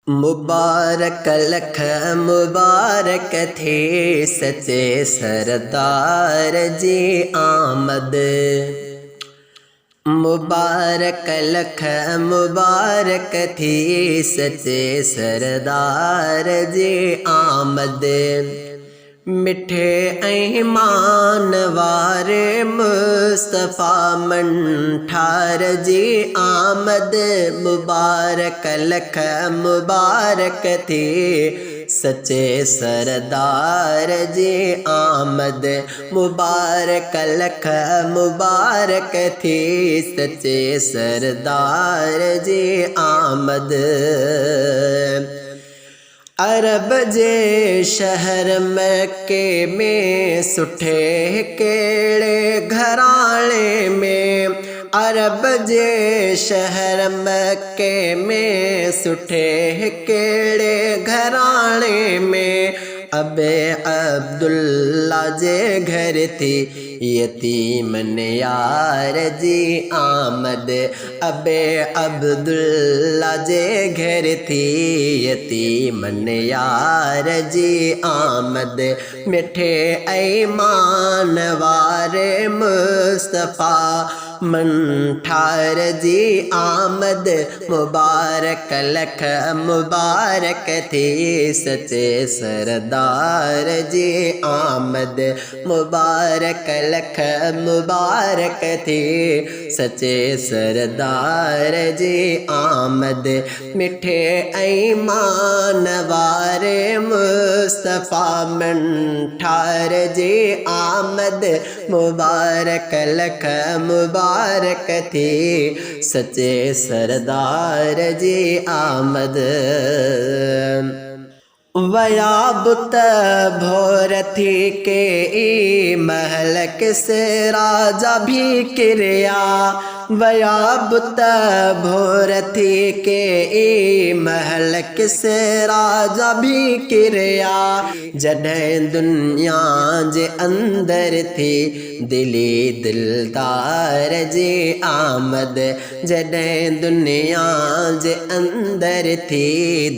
मुबारक लख मुबारक थे सच्चे सरदार जी आमद। मुबारक लख मुबारक थी सच्चे सरदार जी आमद। मिठे ऐमान वारे मुस्तफ़ा मंठार जी आमद। मुबारक लख मुबारक थी सच्चे सरदार जी आमद। मुबारक लख मुबारक थी सच्चे सरदार जी आमद। अरब जे शहर मक्के में सुठे केड़े घराणे में। अरब जे शहर मक्के में सुठे केड़े घराणे में। अबे अब्दुल्ला जे घर थी यतीमन यार जी आमद। अबे अब्दुल्ला जे घर थी यतीमन यार जी आमद। मिठे ऐमान वारे मुस्तफ़ा मंठार जी आमद। मुबारक लख मुबारक थी सच्चे सरदार जी आमद। मुबारक लख मुबारक थी सच्चे सरदार जी आमद। मिठे ऐमान वारे मुस्तफ़ा मंठार जी आमद। मुबारक लख मुबारक थी सच्चे सरदार जी आमद। वया बुत भोर थी के ई महलक से राजा भी किरिया। वया बुत भोर थी के ई महलक से राजा भी किरिया। जॾहिं दुनिया जे अंदर थी दिली दिलदार जी आमद। जॾहिं दुनिया जे अंदर थी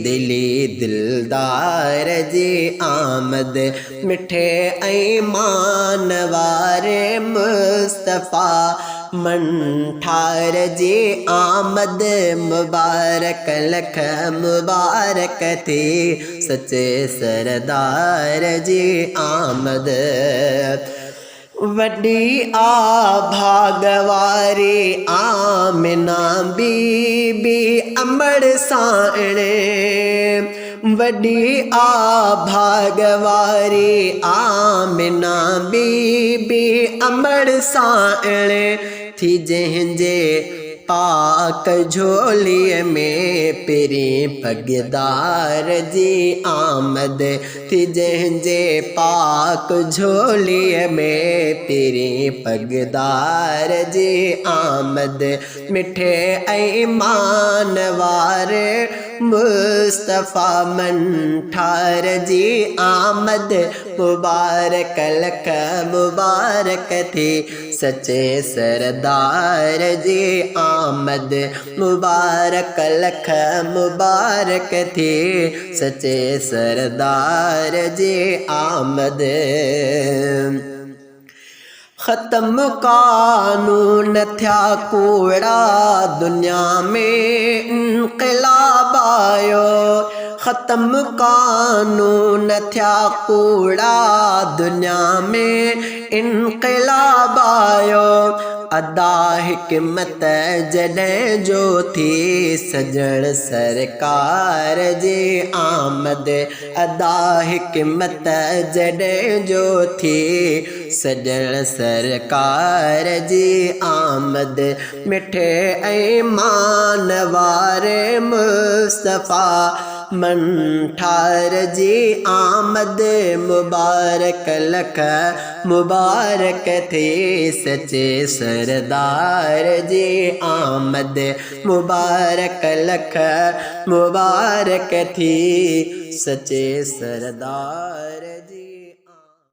दिली दिलदार जी आमद। मिठे ऐमान वारे मुस्तफ़ा मंठार जी आमद। मुबारक लख मुबारक थी सच्चे सरदार जी आमद। वडी आ भागवारी आमिना बीबी अमड़ साणे। वडी आ भागवारी आमिना बीबी अमड़ साणे थी। जंहिंजे पाक झोलीअ में पिरी पगदार जी आमद थी। जंहिंजे पाक झोलीअ में पिरी पगदार जी आमद। मिठे ऐमान वारे मुस्तफ़ा मंठार जी आमद। मुबारक लख मुबारक थी सच्चे सरदार जी आमद। मुबारक लख मुबारक थी सच्चे सरदार जी आमद। ख़त्म कानून थिया कूड़ा दुनिया में इनक़लाब आयो। ख़त्म कानून थिया कूड़ा दुनिया में इनक़लाब आयो। अदा हिकमत जॾहिं जो थी सजण सरकार जी आमद। अदा हिकमत जॾहिं जो थी सजण सरकार जी आमद। मिठे ऐमान वारे मुस्तफ़ा मंठार जी आमद। मुबारक लख मुबारक थी सच्चे सरदार जी आमद। मुबारक लख मुबारक थी सच्चे सरदार जी।